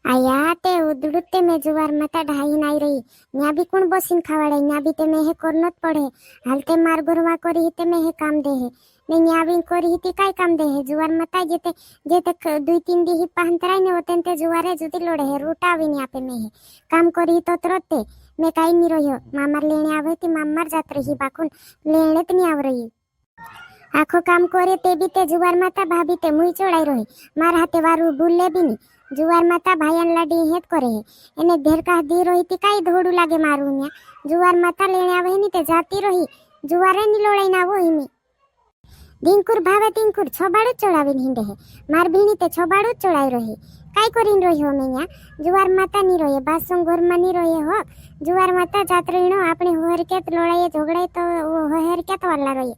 आया ते उदड़ते में जुवार मता ढाई नाई रही न्या भी कुण बसीन खावाड़े न्या भी ते में हे करनत पड़े हालते मार गुरवा करी हिते में हे काम दे है ने न्या भी करी हिते काय काम दे है जुवार मता जेते जेते दुई तीन दी ही पाहंतराय ने होते ते जुवारे जुदी लोड़े है रूटा भी न्या पे में है काम करी तो तरते मैं काई नी रहियो मामार लेने आवे ती मामार जात रही बाकुन लेने त नी आव रही आखो काम करे ते भी ते जुवार माता भाभी ते मुई चढ़ाई रही मार हाथे वारू भूले भी नी जुवार माता भाईन लाडी हेत करे है एने धेर का दी रही ती काई धोड़ू लागे मारू न्या जुवार माता लेने आवे नी ते जाती रही जुवारे नी लोड़ाई ना वो हिमी दिंकुर भावे दिंकुर छोबाड़ू चढ़ावीन हिंडे है मार भीनी ते छोबाड़ू चढ़ाई रही काई करीन रही हो मैं न्या जुवार माता नी रही बासों घर में नी रही हो जुवार माता जात रही नो अपने होहर के लोड़ाई झगड़े तो होहर के तो वाला रही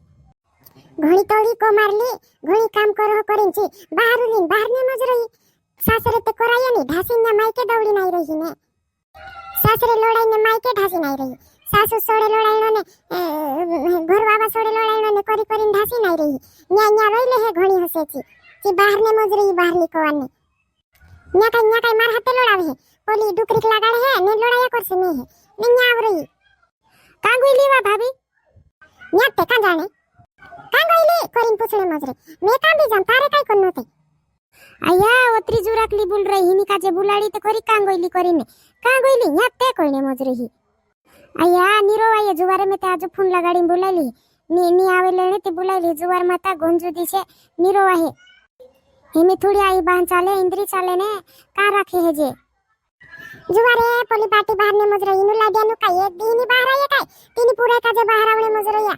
घणी तोड़ी को मार ली घणी काम करो करें छी बाहर लीन बाहर ने मज रही सासरे ते कराया नी ढासी ने मायके दौड़ी नहीं रही ने सासरे लोड़ाई ने मायके ढासी नहीं रही सासू सोड़े लोड़ाई ने घर बाबा सोड़े लोड़ाई ने करी करी ढासी नहीं रही न्या न्या रही ले है घणी हसे छी बाहर ने मज रही बाहर लिखवाने न्या काय मार हाथे लोड़ावे है पोली डुकरी लगाड़े है ने लोड़ाया करसे ने है ने न्या आव रही का गोइली वा भाभी न्या ते का जाने का गोइली करीन पूछने मज रही मैं का भी जान तारे काय करनो ते आया ओत्री जुराकली बोल रही हिनी काजे बुलाड़ी ते खरी कांगोइली करीने कांगोइली न्याते कोइने मोज रही आया नीरो आया जुवारे में ते आज फोन लगाड़ी बुलाली नी आवे लेने ते बुलाली जुवार माता गोंजू दिसे नीरो आहे हेमे थोड़ी आई बहन चाले इंद्री चाले ने का राखे है जे जुवारे पोली पाटी बाहर ने मोज रही नु लाड्या नु काय एक दीनी बाहर आये काय तीनी पूरे काजे बाहर आवणे मोज रही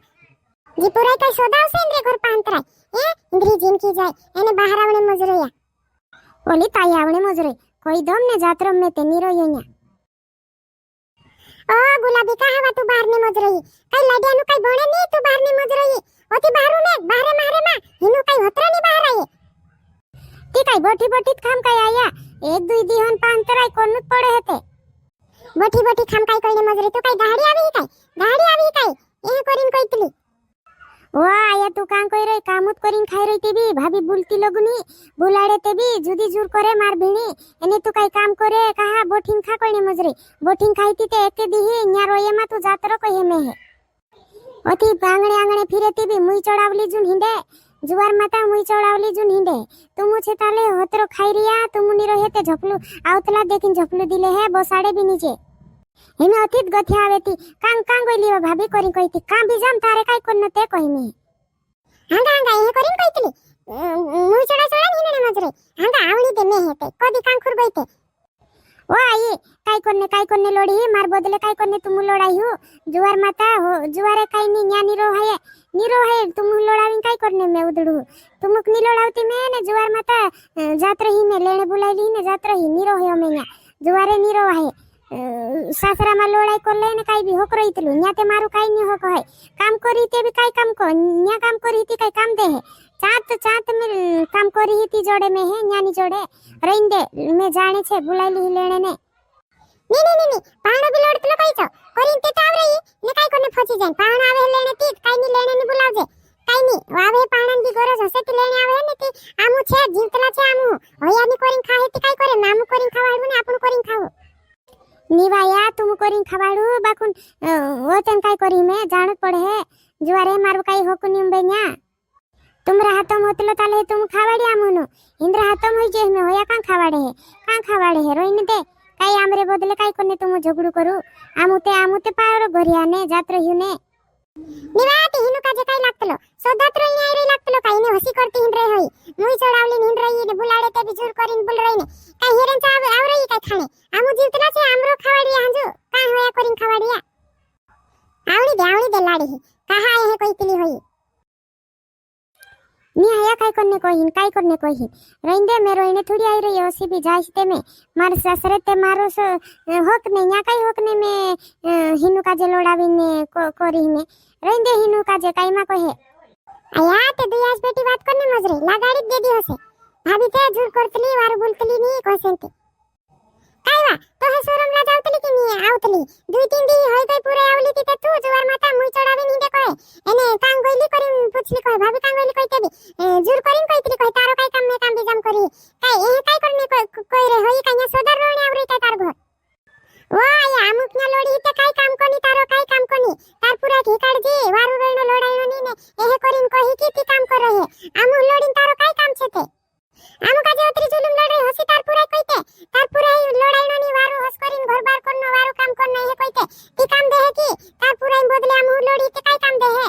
जी पूरे काय सोदा से इंद्री घर पांतराय ए इंद्री जिन की जाय एने बाहर आवणे मोज रही ओली ताई आवणे मजरे कोई दम ने जातरम में ते नीरो योन्या ओ गुलाबी का हवा तू बाहर ने मज रही कई लाडिया नु कई बोणे नी तू बाहर ने मज रही ओती बाहर ने बाहरे मारे मा हिनु कई होतरा नी बाहर आये ती कई बोठी बोठी खाम कई आया एक दुई दिहन पांतराय कोनुत पड़े हेते बोठी खाम कई कईने मज रही तू कई गाड़ी आवी कई ए करिन कईतली ओ आया तू कां कोई रे कामुत करीन खाई रही ते भी भाभी बुलती लगुनी बुलाड़े ते भी जुदी जुर करे मार भीनी एने तू काई काम करे कहा बोठिन खा कोई ने मजरी बोठिन खाईती ते एक दिही न्या रोये मा तू जातरो कहे में है ओती आंगणे फिरे ते भी मुई चढ़ावली जुन हिंडे जुवार माता मुई चढ़ावली जुन हिंडे तू मुछे ताले होतरो खाई रिया तू मुनी रहे ते झपलू आवतला देखिन झपलू दिले है बसाड़े भी नीचे हिमे अतीत गथि आवेती कां गोइली भाभी करी कहिती कां भी जाम तारे काय कोन ते कहिनी हांगा ए करिन कहितली मुई चढ़ा हिने मजरे हांगा आवली दे में हेते कदी कां खुर गइते ओ आई काय कोन्ने लोड़ी मार बदले काय कोन्ने तुम लोड़ाई हो जुवार माता हो जुवारे काय नी न्या नीरो है तुम लोड़ावी काय करने में उदड़ू तुमक नी लोड़ावती में ने जुवार माता जात रही में लेने बुलाईली ने जात रही नीरो है में न्या जुवारे नीरो है सासरा मा लोड़ाई कर लेने काई भी होक रही तलु न्या ते मारू काई नी होक है काम करी ते भी काई काम को न्या काम करी ती काई काम दे है चात में काम करी ती जोड़े में है न्या नी जोड़े रहीन दे मैं जाने छे बुलाईली लेने ने नी पाणो भी लोड़तलो काई छो करीन ते ताव रही ने काई कोने फसी जाय पाण आवे लेने ती काई नी लेने नी बुलावजे काई नी आवे पाणन दी गरज हसे ती लेने आवे ने ती आमु छे जीवतला छे आमु होया नी करीन खाए ती काई करे नामु करीन खावाडू ने आपन करीन खाओ निवाया तुम करीन खावाडू बाकुन ओतन काय करी में जानत पड़े है जुवारे मारू काई होकुनी बेन्या तुमरा हातम होतलो ताले तुम खावाडी आमुनो इंद्र हातम होई जे में होया कां खावाडे है रोइन दे काई आमरे बदले काई कोने तुम झगड़ू करू आमुते पारो घरिया ने जात रहियो ने निवाती हिनु काजे काई लागतलो सोदात रही आई रही लागतलो काई ने हसी करती हिंड रही होई मुई चढ़ावली हिंड रही ने बुलाड़े ते भी जुर करीन बुल रही ने काई हेरन चा आव रही काई खाने आमु जीवतला छे आमरो खावाडी हांजो का होया करीन खावाडिया आवली दे लाड़ी कहा है कोई तिली होई नी आया काय करने कोहिन रहिंदे में रोइने थोड़ी आई रही ओसी भी जाइते में मार ससरे ते मारो सो होक ने न्या काय होक ने में हिनु काजे लोड़ावी ने कोरी में रहिंदे हिनु काजे काय मा कहे आया ते दुयास बेटी बात करने मजरे लगाड़ी दे दी होसे भाभी ते जुर करतली वार बोलतली नी कोसेंते काईवा तो हे सोरम ला जावतली कि नी आवतली दुई तीन दी होय गई पूरे आवली ती ते तू जुवार माता मुई चढ़ावी नी दे कहे एने कां गोइली करिन पूछली कहे भाभी कां गोइली कहिते भी जुर करिन कहितली कहे तारो काय काम में काम भी जम करी काय ए काय करने कोई रे होई काया सोदर ना लोडी हिते काय काम कोनी तारो काय काम कोनी तार पूरा ठिकाड जे वारू रेनो लोडायनो नी ने एहे करीन कही की ती काम कर रहे आमु लोडीन तारो काय काम छे ते आमु का जे ओतरी जुलुम लड़े हसी तार पूरा कइते तार पूरा लोडायनो नी वारू हस करीन घर बार करनो वारू काम करनो एहे कइते ती काम दे है की तार पूरा बदले आमु लोडी ते काय काम दे है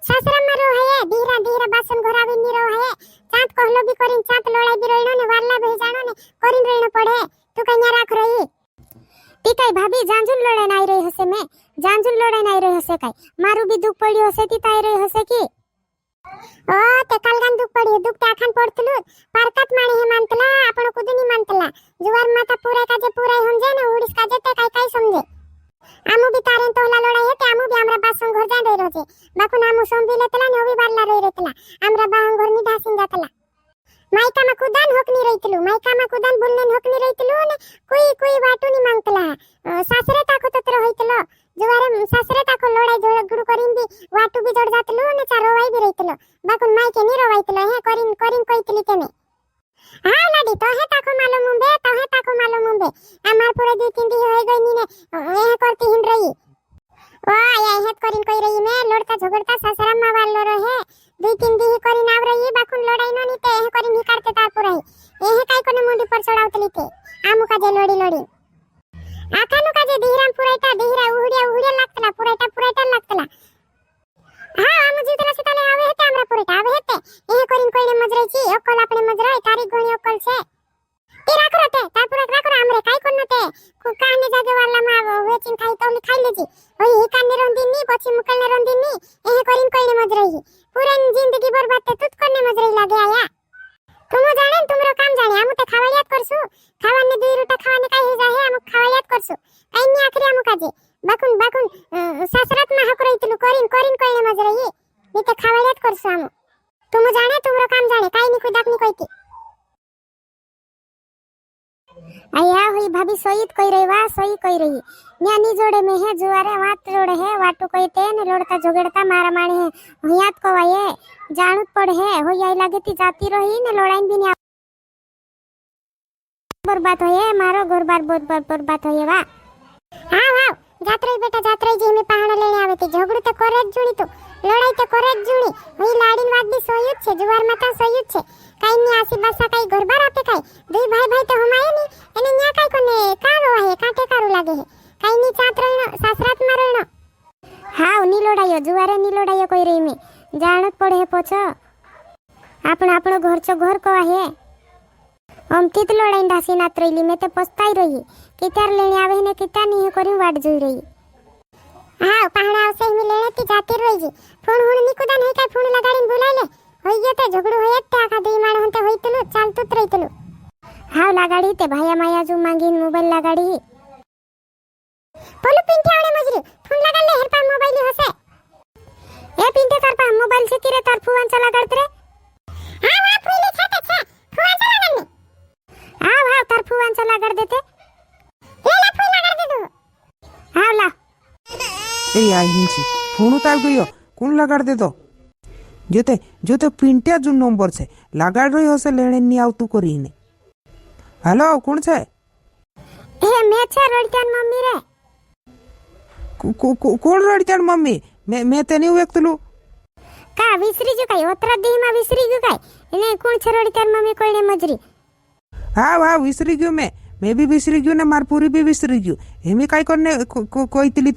सासरा में रो है धीरा धीरा बासन घरावी नी रो है चांद कहलो भी करीन चांद लोडाई भी रोइनो ने वारला भई जानो ने करीन रेनो पड़े तू कन्या राख रही ती काय भाभी जांजुल लोडाई नाई रही हसे में जांजुल लोडाई नाई रही हसे काय मारू भी दुख पड्यो हसे ती ताई रही हसे की ओ ते कालगान दुख पड्यो दुख ते आखान पडतलु पारकात माणी हे मानतला आपण कुदनी मानतला जुवार माता पूरा का जे पूरा समजे ने उडीस का जे ते काय काय समजे आमु भी तारेन तोला लोडाई ते आमु भी हमरा बासं घर जान रही रोजे बाकू नामु सोंबी लेतला ने ओबी बारला रही रेतला हमरा बाहं घर नी ढासिन जातला मायका मा कुदान होकनी रहीतलु मायका मा कुदान बोलने होकनी रहीतलु ने कोई कोई वाटू नी मांगतला सासरे ताको तत्र होईतलो जुवारे सासरे ताको लोडाई जोगडू करीन भी वाटू भी जोड जातलु ने चारो वाई भी रहीतलो बाकू मायके नी रोवाईतलो हे करीन करीन कोईतली तेने हां लाडी तो हे ताको मालूम मुंबे तो हे ताको मालूम मुंबे अमार पूरे दी तीन दी होई गई नी ने ए करती हिन रही ओ आया हे करीन कोई रही मैं लोडका झगड़ता सासरा मा वालो रहे दुई तीन दी करीन आव रही बाकुन लोडाई नो नी ते हे करीन ही काढते तार पुराई ए हे काय कोने मुंडी पर चढावतली ते आमु का जे लोडी लोडी आखानु का जे धीराम पुरायता धीरा उहड्या लागतला पुरायता लागतला हा आमु जीतला सताले आवे हेते हमरा पुरायता आवे हेते ए करीन कोईने मजरायची अक्कल आपणे मजराय तारीख गणी अक्कल छे ते राखो ते तार पुरा राखो हमरे काय कोन ते काने जागे वाला मा वेचिन खाई तोली खाई लेजी ओई ही काने रोंदी नी पछि मुकलने रोंदी नी ए करीन कोईने मजराई पूरी जिंदगी बर्बाद ते तुत कोने मजराई लागे आया तुम जाने तुमरो काम जाने आमु ते खावालियात करसु खावाने दुई रोटा खावाने काय हे जाहे आमु खावालियात करसु काय नी आखरी आमु काजे बाकुन सासरात मा हक रहीतलु करीन कोईने मजराई नी ते खावालियात करसु आमु तुम जाने तुमरो काम जाने काय नी कुदाक नी कोईती आया हुई भाभी सोईत कोई रही वा सोई कोई रही न्यानी जोड़े में है जुआरे वाट जोड़े है वाटू कोई ते ने लोड़ता जोगड़ता मारा मारे है हुयात को वाये जानत पड़ है हो याई लागेती जाती रही ने लोड़ाइन भी न्या बर्बाद होये मारो घर बार बर्बाद होये वा हां जात्रे बेटा जात्रे जी में पहाड़ लेने आवे ती झगड़ू तो करे ज जुणी तो लड़ाई तो करे ज जुणी हुई लाडीन वात भी सोयुत छे जुवार माता सोयुत छे काई नी आसी बासा काई घर बार आपे काई दुई भाई तो हमाये नी एने न्या काई कोने कारो आहे काटे कारू लागे है काई नी चातरनो सासरात मारनो हां नी लोडायो जुवारे नी लोडायो कोई रही में जानत पड़े है पोछो आपण घरचो घर को आहे हम तीत लोडाई ढासी नात रहीली में ते पछताई रही कितार लेने आवे ने किता नी हे करी वाट जोई रही हां पहाड़ा आवसे में लेने ती जाती रही जी फोन हुन नी कुदा नहीं काय फोन लगाडीन बोलायले होई गेते झगडू होयत ते आका दुई माण होते होईतलु चालतुत रहीतलु हाव लगाडी ते भाया माया जो मांगीन मोबाइल लगाडी पोलु पिंटे आवणे मजरी फोन लगाले हेरपा मोबाइल हसे ए पिंटे करपा मोबाइल से तिरे तार फुवांचा लगाडत रे हां वा फुले छाते छा फुवांचा लगाडने हां तार फुवांचा लगाड देते हे ला फुल लगाड दे तू हाव ला ए आई हिंची फोन उतार गयो कौन लगाड़ दे दो जोते पिंटिया जो नंबर से लगाड़ रही हो से लेने नहीं आउ तू करी ने हेलो कौन छे ए मैं छे रड़ियान मम्मी रे कौन रड़ियान मम्मी मैं ते नहीं वेक्तलू का विसरी जो काय ओतरा दी मा विसरी गयो काय ने कौन छे रड़ियान मम्मी कोईने मजरी हां विसरी गयो मैं भी विसरी गयो ने मार पूरी भी विसरी गयो हेमी काय करने कोईतली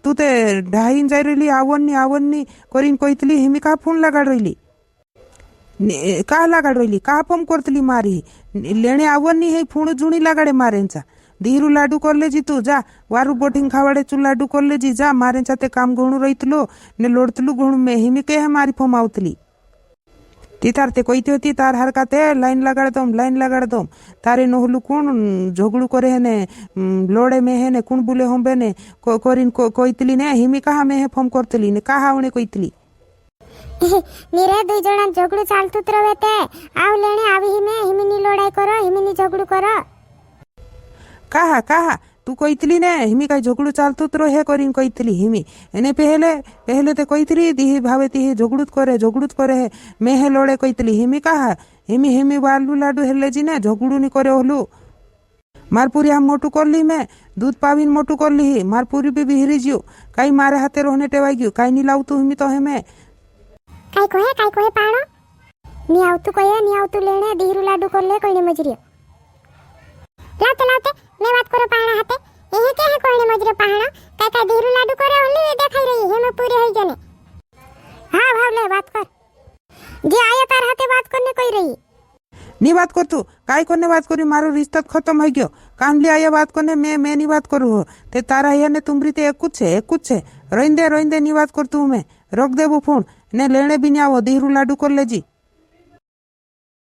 तू ते ढाईन जाई रही आवन्नी करीन कोईतली हेमी का फोन लगाड़ रही का लगाड़ रही का फोन करतली मारी लेने आवन्नी है फोन जुणी लगाड़े मारेंचा दीरू लाडू कर ले जी तू जा वारू बोटिंग खावाड़े चू लाडू कर ले जी जा मारेंचा ते काम घणू रहीतलो ने लोडतलू घणू में हेमी के मारी फोम आवतली ती तार ते कोईती होती तार हर का ते लाइन लगाड़ दम तारे नहलू कौन झगड़ू करे है ने लोड़े में है ने कौन बुले होंबे ने कोरिन कोईतली ने हिमी कहा में है फोन करतली ने कहा उणे कोईतली निरे दुई जणा झगड़ू चालतुत रहे ते आव लेने आवी हिमी नी लोड़ाई करो हिमी नी झगड़ू करो कहा तू कोईतली ने हिमी का झगड़ू चालतुत रहे करिन कोईतली हिमी एने पहले ते कोईतली दिही भावे तिही झगड़ूत करे है मैं है लोड़े कोईतली हिमी कहा हिमी वालू लाडू हेले जी ने झगड़ू नी करे होलू मार पूरी हम मोटू कर ली मैं दूध पावीन मोटू कर ली मार पूरी भी हिरी ज्यो कई मारे हाथे रोहने टेवाई गयो कई नहीं लाऊ तू हमी तो है मैं काय कोहे पाणो नी आवतु कोहे नी आवतु लेणे धीरू लाडू कर ले कोईने मजरियो लाते मैं बात करो पाणा हाथे एहे के है कोईने मजरियो पाणा काय धीरू लाडू करे ओली देखाई रही है मैं पूरी होई जने हां भाव ले बात कर जे आया तार हाथे बात करने कोई रही नी बात कर तू काय करने बात करी मारो रिश्ता खत्म हो गयो काम ले आया बात करने मैं नहीं बात करू हो ते तारा या ने तुमरी ते एक कुछ है रोइंदे नी बात कर तू मैं रख दे वो फोन ने लेने भी नहीं आवो धीरू लाडू कर ले जी।